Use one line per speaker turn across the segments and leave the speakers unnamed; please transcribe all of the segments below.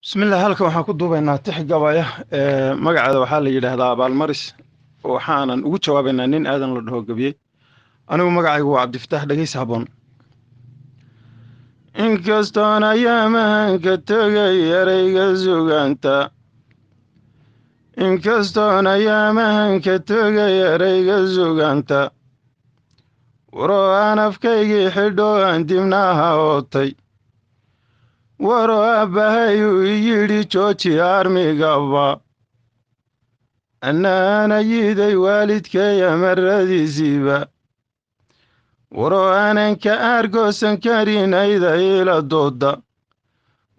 bismillaah halkan waxaan ku duubaynaa tix gabaya magaceeda waxaa la yidhaahdaa abaalmaris waxaanan ugu jawaabaynaa nin aadan la dhaho gebiyey anigu magacaygu waa cabdifataax dhegeysi habboon inkastoon ayaamahan ka tegay erayga sugaanta inkastoon ayaamahan ka tegay erayga sugaanta waroo aan afkaygii xidho aan dibnaaha ootay waroo abbahayuu iyidhi jooji armigaba annaana yiiday waalidkeeya marradiisiiba waroo aanan ka aargoosan karin ayda ila dooda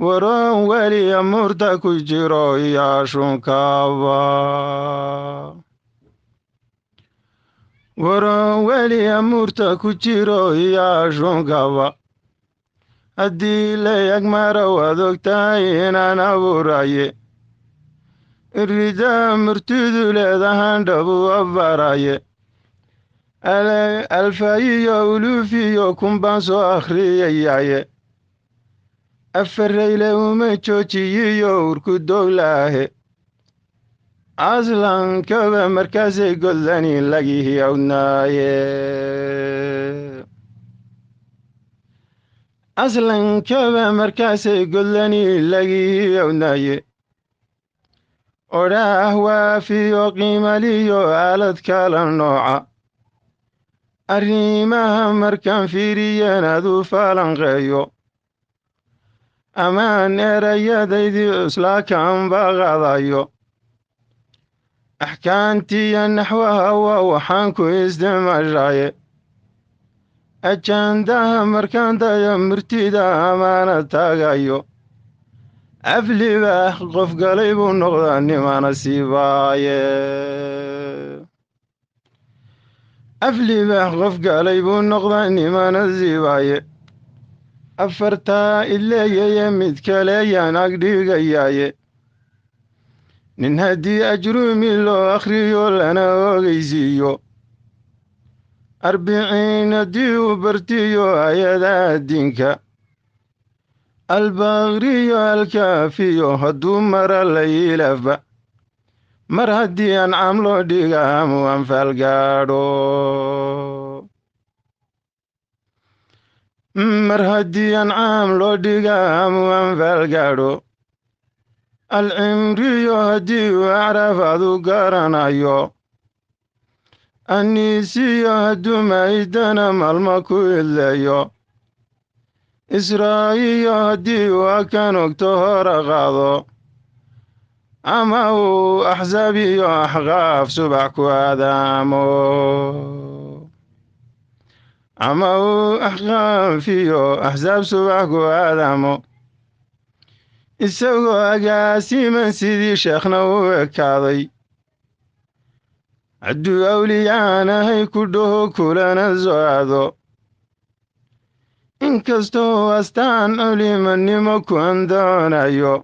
waroon weli amuurta ku jiro iyaashunkaaba waroon weli amuurta ku jiro iyaashunkaba haddii layag marow ad og tahay inaan abuuraye iridaa murtidu leedahan dhabu abbaraye alfayiyo uluufiyo kunbaan soo akhriyayaye afarrayle uma joojiyiyo urku dowlaahe aslankaba markaasay godlani lagihiyawdnaaye aslankaba markaasay godlani lagihiyawdnaaye odhaah waafiyo qiimaliyo aalad kala nooca arrimaha markaan fiiriyeen aduu faalanqeeyo amaan erayadaydii cuslaakaan baaqadayo axkaantiya naxwaha waa waxaan ku isticmaashaaye ajaandaha markaan dayo murtida amaana taagayo aflibaah qof galay buu noqdaa nimana siibaaye aflibaah qof galay buu noqdaa nimana siibaaye afartaa ileeyaye mid kaleeyaan agdhigayaaye nin haddii ajruumi loo akhriyo lana ogeysiiyo arbiciin haddii uu bartiyo ayadaha diinka albaqriyo alkaafiyo hadduu mara la yilaafba mar haddii ancaam loo dhiga amu anfaal gaadho mar haddii ancaam loo dhiga amu anfaal gaadho alcimriyo haddii uu acraaf adu garanayo anniisiyo hadduu maydana maalmo ku idleeyo israa'iyo haddii uu akan ogto hora qaado ama uu axsaab iyo axqaaf subax ku aadaamo ama uu axqaaf iyo axsaab subax ku aadaamo isagoo agaasiman sidii sheekhna u ekaaday hadduu awliyaanahay ku dhaho kulana soo aado inkastoo astaan culimanimo ku andoonayo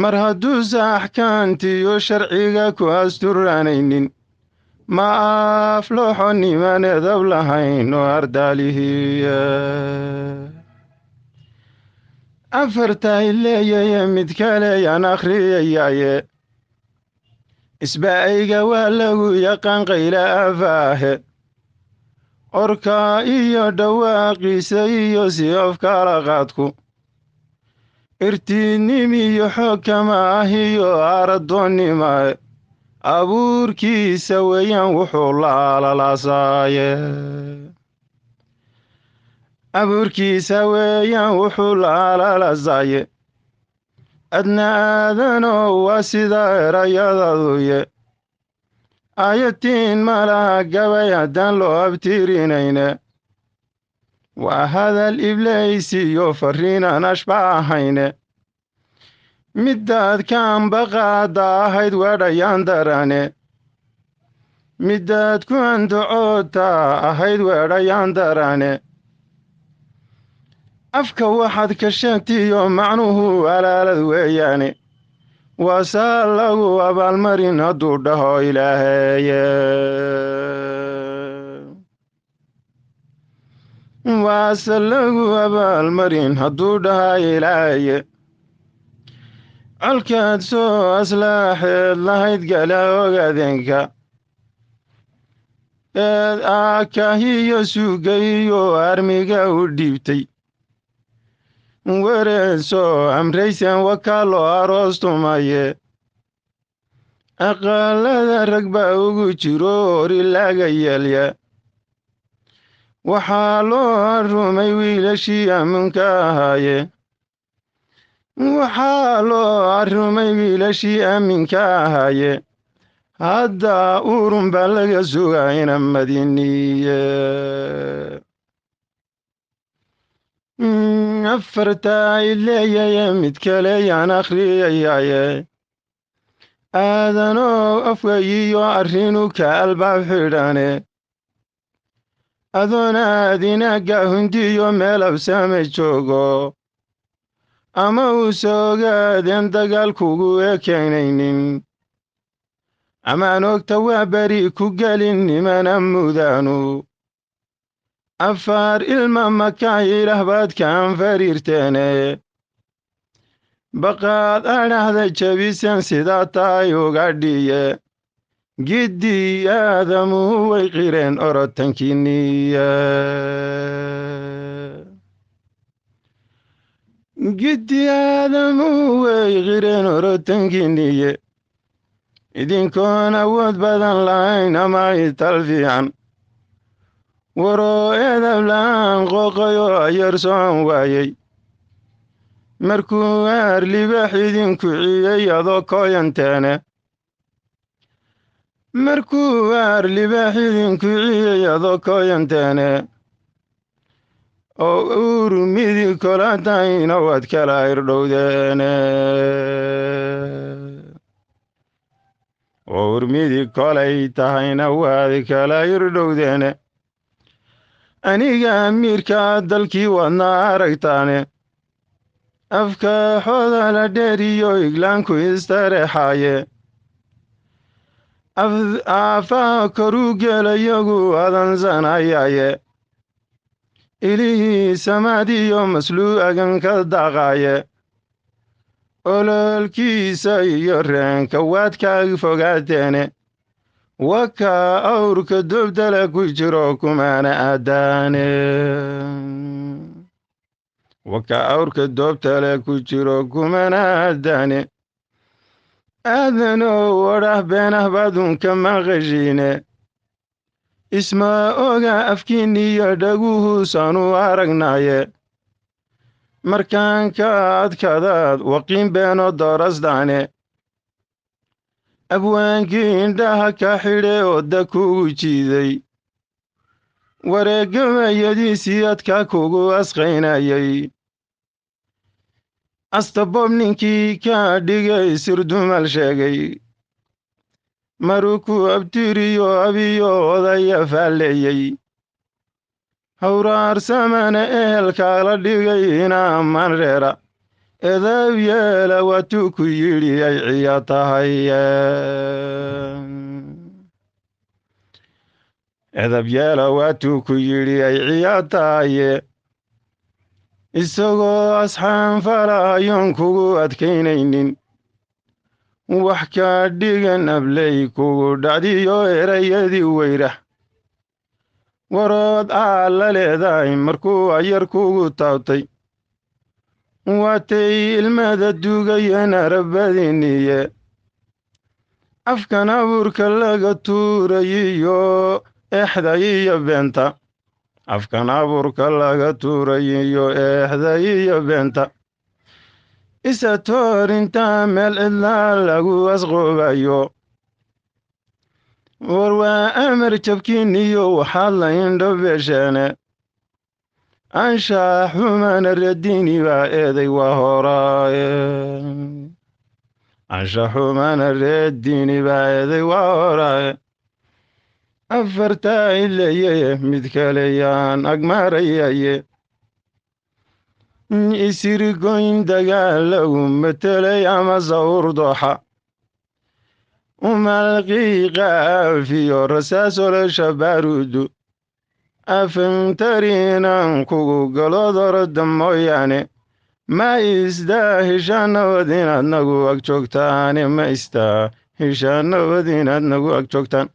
mar hadduusa axkaantiyo sharciga ku asturanaynin ma aflooxo niman edab lahayn oo ardaalihiye afartaa ileeyaye mid kaleeyaan akhriyayaaye isbaa'ayga waa lagu yaqaan qayla afaahe orkaa iyo dhawaaqiisa iyo siyof kala qaadku irtiidnimiyo xoog kama ahiyo aradoonnimae abuurkiisa weeyaan wuxuu laalalaasaye abuurkiisa weeyaan wuxuu laalalaasaye adna aadanoo waa sida erayadaduye aayatiin malaha gabay haddaan loo abtirinayne waa hadal iblaysiyo farriinaan ashba ahayne middaad kaanbaqaadda ahayd weedhayaan darane middaad ku andacoodtaa ahayd weedhayaan darane afka waxaad ka sheegtiyo macnuhu alaalad weeyaane waasaa lagu abaalmarin hadduu dhaho ilaaheeye waase lagu abaalmarin hadduu dhaha ilaahaye colkaad soo aslaaxeed lahayd gala ogaadeenka eed aakahiyo suugayiyo armiga u dhiibtay wereed soo amraysen wakaaloo aroos tumaye aqalada rag baa ugu jiro ori laga yeelya waxaa loo arumay wiilashii amminka ahaaye waxaa loo arumay wiilashii amminka ahaaye hadda urun baa laga sugaa ina madiniye afartaa ileeyaye mid kale yaan akhriyayaaye aadanoo afwayiyo arrinu ka albaab xidhane adoonaadinaga hundiyo meel absame joogo ama uuse ogaadeen dagaal kugu ekaynaynin amaan ogta waa beri ku gelin nimana mudaanu afar ilma maka ilaah baad kaan fariirteene baqaad adhahda jabisen sidaa tahay uga dhiye giddii aadamuhu way qireen orotankiniya giddii aadamuhu way qireen orotankiniye idinkoon awood badan lahayn ama ital fiican waroo edab la'aan qooqayoo ayarsoon waayey markuu aar libaax idinku ciyey adoo kooyanteene markuu aar libaax idinku ciyey adoo kooyanteene oo urmidi kola tahayna waad kala irdhowdeene oo urmidi kolay tahayna waad kala irdhowdeene aniga amiirka dalkii waadna aragtaane afka xoodala dheeriyo iglaanku istareexaaye aafaha koruu geelayagu adansanayaaye ilihii samaadiyo masluu'agan ka daaqaaye ololkiisa iyo reenka waad kaag fogaateene waka awrka dobdala ku jiro kumana aadaane waka awrka doobtale ku jiro kumana aadaane aadanoo wadhah beenah baadunka maqashiine isma oga afkiinniyo dhaguhuusanu aragnaaye markaan ka adkadaad waqiin beeno doorasdaane abwaankii indhaha ka xidhe odda kugu jiiday wareegamayadiisii adka kugu asqaynayay astabob ninkii ka dhigay sirdumal sheegay maruu ku abtiriyo abiyo odaya faalleeyey hawraarsamana ehelkaala dhigay ina ammaan reera edab yeela waatuu ku yidhi ay ciya tahay edab yeela waatuu ku yidhi ay ciya tahaye isagoo asxaan falaayoon kugu adkaynaynin wax ka dhigan abley kugu dhacdiyo erayadii weyrah warood aalla leedahay markuu ayar kugu taabtay waatay ilmada duugayeen arabadiniye afkan abuurka laga tuurayiyo exda iyo beenta afkan abuurka laga tuurayiyo exda iyo beenta isa toorintaa meel cidlaa lagu asqoobayo war waa amar jabkiinniyo waxaad la indho beesheene anshaa xumana radiini baa eeday waa horaaye ansha xumana radiini baa eeday waa horaaye afartaa ileeyaye mid kale yaan agmaarayaye isirigoyn dagaal lagu matelay ama sawr dooxa umalqiiqa afiyo rasaasolesha baaruudu afantariinan kugu galodorda mooyaane ma isdaahishaan nabad inaad nagu ag joogtaan ma isdaahishaan nabad inaad nagu ag joogtaan